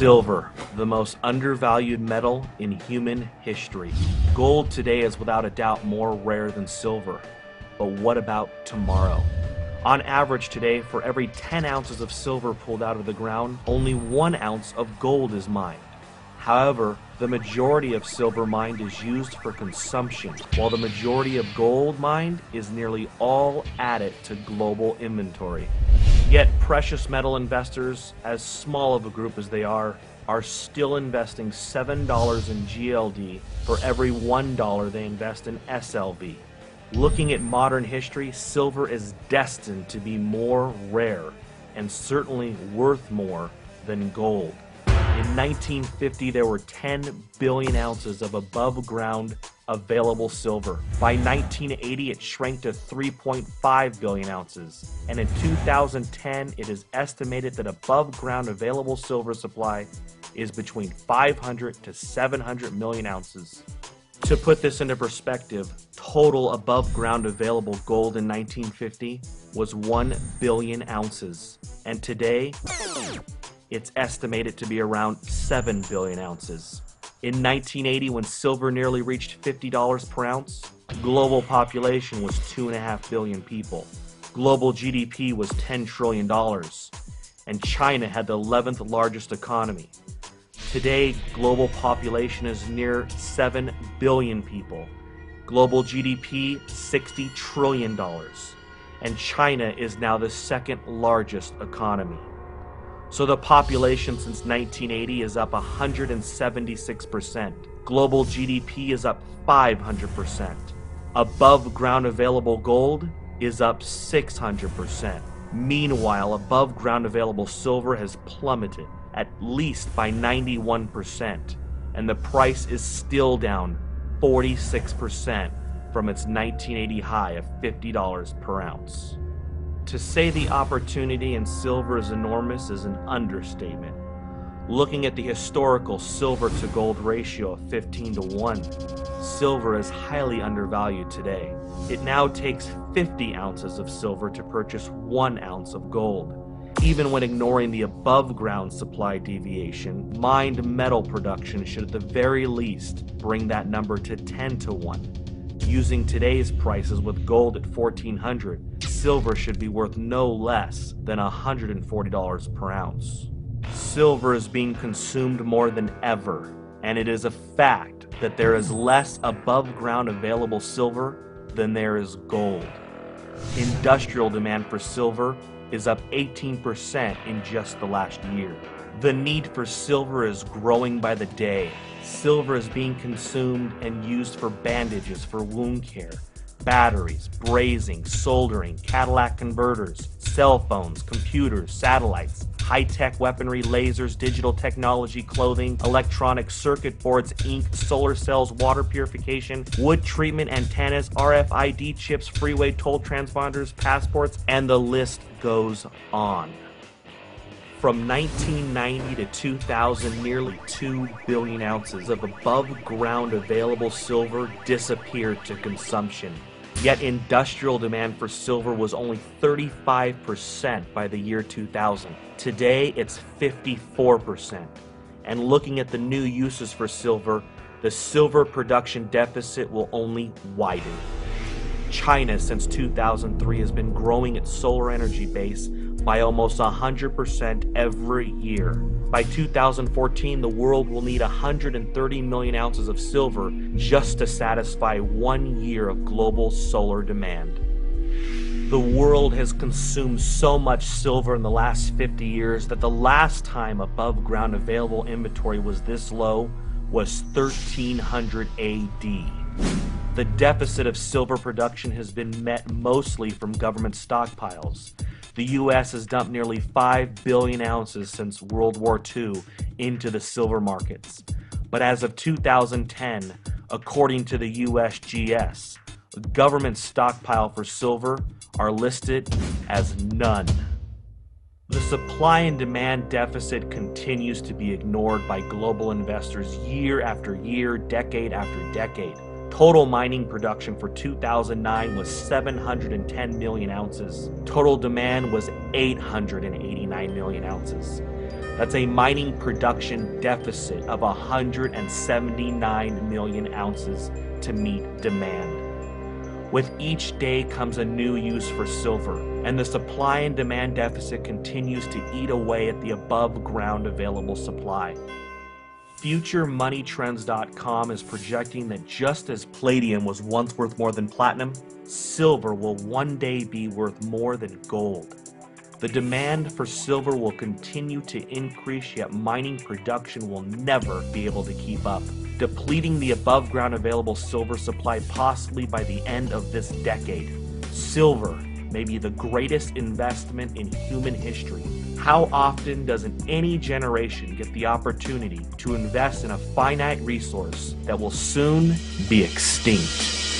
Silver, the most undervalued metal in human history. Gold today is without a doubt more rare than silver. But what about tomorrow? On average today, for every 10 ounces of silver pulled out of the ground, only 1 ounce of gold is mined. However, the majority of silver mined is used for consumption, while the majority of gold mined is nearly all added to global inventory. Yet precious metal investors, as small of a group as they are still investing $7 in GLD for every $1 they invest in SLV. Looking at modern history, silver is destined to be more rare and certainly worth more than gold. In 1950, there were 10 billion ounces of above-ground available silver. By 1980, it shrank to 3.5 billion ounces. And in 2010, it is estimated that above-ground available silver supply is between 500 to 700 million ounces. To put this into perspective, total above-ground available gold in 1950 was 1 billion ounces. And today, it's estimated to be around 7 billion ounces. In 1980, when silver nearly reached $50 per ounce, global population was 2.5 billion people. Global GDP was $10 trillion, and China had the 11th largest economy. Today, global population is near 7 billion people. Global GDP, $60 trillion, and China is now the second largest economy. So the population since 1980 is up 176%. Global GDP is up 500%. Above ground available gold is up 600%. Meanwhile, above ground available silver has plummeted at least by 91%, and the price is still down 46% from its 1980 high of $50 per ounce. To say the opportunity in silver is enormous is an understatement. Looking at the historical silver to gold ratio of 15 to 1, silver is highly undervalued today. It now takes 50 ounces of silver to purchase 1 ounce of gold. Even when ignoring the above ground supply deviation, mined metal production should at the very least bring that number to 10 to 1. Using today's prices with gold at $1,400, silver should be worth no less than $140 per ounce. Silver is being consumed more than ever, and it is a fact that there is less above ground available silver than there is gold. Industrial demand for silver is up 18% in just the last year. The need for silver is growing by the day. Silver is being consumed and used for bandages for wound care, batteries, brazing, soldering, Cadillac converters, cell phones, computers, satellites, high-tech weaponry, lasers, digital technology, clothing, electronic circuit boards, ink, solar cells, water purification, wood treatment, antennas, RFID chips, freeway toll transponders, passports, and the list goes on. From 1990 to 2000, nearly 2 billion ounces of above-ground available silver disappeared to consumption. Yet industrial demand for silver was only 35% by the year 2000. Today, it's 54%. And looking at the new uses for silver, the silver production deficit will only widen. China, since 2003, has been growing its solar energy base by almost 100% every year. By 2014, the world will need 130 million ounces of silver just to satisfy 1 year of global solar demand. The world has consumed so much silver in the last 50 years that the last time above ground available inventory was this low was 1300 AD. The deficit of silver production has been met mostly from government stockpiles. The U.S. has dumped nearly 5 billion ounces since World War II into the silver markets. But as of 2010, according to the USGS, the government stockpile for silver are listed as none. The supply and demand deficit continues to be ignored by global investors year after year, decade after decade. Total mining production for 2009 was 710 million ounces. Total demand was 889 million ounces. That's a mining production deficit of 179 million ounces to meet demand. With each day comes a new use for silver, and the supply and demand deficit continues to eat away at the above ground available supply. FutureMoneyTrends.com is projecting that just as palladium was once worth more than platinum, silver will one day be worth more than gold. The demand for silver will continue to increase, yet mining production will never be able to keep up, depleting the above ground available silver supply possibly by the end of this decade. Silver may be the greatest investment in human history. How often doesn't any generation get the opportunity to invest in a finite resource that will soon be extinct?